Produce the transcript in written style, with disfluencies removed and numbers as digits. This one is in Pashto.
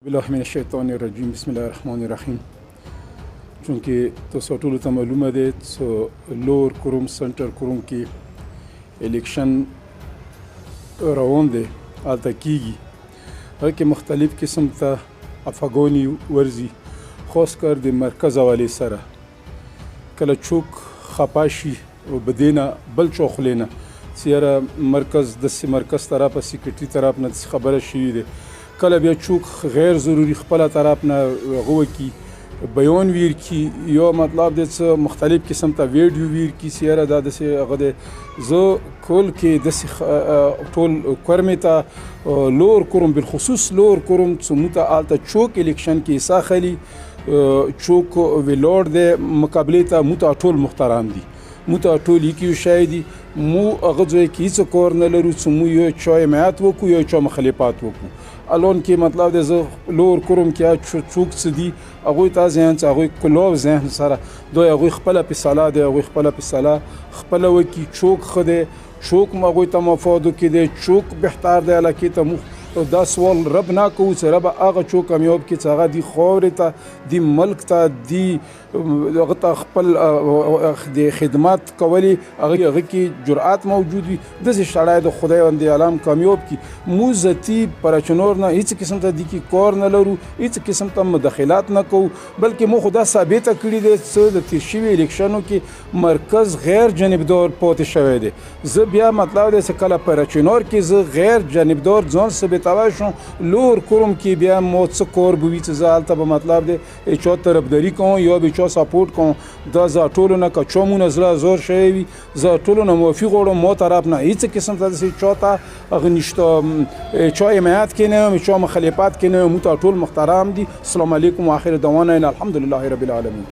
بالله من الشیطان الرجیم بسم الله الرحمن الرحیم. چونکه تاسو ټول ته معلومه ده چې لور کوروم سنټر کوروم کې الیکشن روان دی هلته کیږي. هغه کې مختلف قسم ته افغاني ورزي خاص کر د مرکز حوالې سره کله چوک خپا شي او بدینه بل چوخلینه سیاره مرکز د مرکز طرف سیکرټري طرف نه خبره شوې ده کله بیا چوک غیر ضروري خپل طرف نه غو کی بیان ویر کی یو مطلب د مختلف قسم ته ویډیو ویر کی سیاره د هغه زه کول کې د ټول کورمتا لور کوروم بالخصوص لور کوروم څموته آلته چوک الیکشن کې ساخلی چوک ویلور د مقابله ته موته ټول محترم دي موته ټول یو شاهدي مو هغه ځای کې څه کور نه لرو چې مو یو چا حمایت وکړو یو چا مخالفت وکړو الان کې مطلب د زه لور کوروم کې چوک څه دي هغوی ته ذهن هغوی کلوب ذهن سره دوی هغوی خپله فیصله دی هغوی خپله فیصله خپله وکړي چوک ښه دی چوک م هغوی ته مفاد وکړي دی چوک بهتر دی علاقې ته دا سوال رب نه کوو چې رب هغه چوک کامیاب کړي چې هغه دی خاورې ته دی ملک ته دی هغه ته خپل د خدمت کولی هغه کې جرأت موجود وي داسې سړی د خدای باندې عالم کامیاب کړي مو ذاتي پرچنور نه هیڅ قسم ته دی کې کار نه لرو هیڅ قسم ته مداخلات نه کوو بلکې مو خدا ثابته کړي دی چې د تیر شوي الیکشنو کې مرکز غیر جانبدار پاتې شوی دی زه بیا مطلب دی چې کله پرچنور کې زه غیر جانبدار ځان ثابتولی شم لور کوروم کې بیا مو څه کار به وي چې زه هلته به مطلب دی چا طرفداري کوم یا به چا سپورټ کوم دا زه ټولو نه که چا مونه زړه ازار شوی وي زه ټولو نه معافي غواړم ما طرف نه هېڅ قسم ته داسې چا ته هغه نشته چا حمایت کې نه یم چا مخالفت کې نه یم موږ ته ټول محترم دي. السلام علیکم و آخر دعوانا الحمدلله رب العالمین.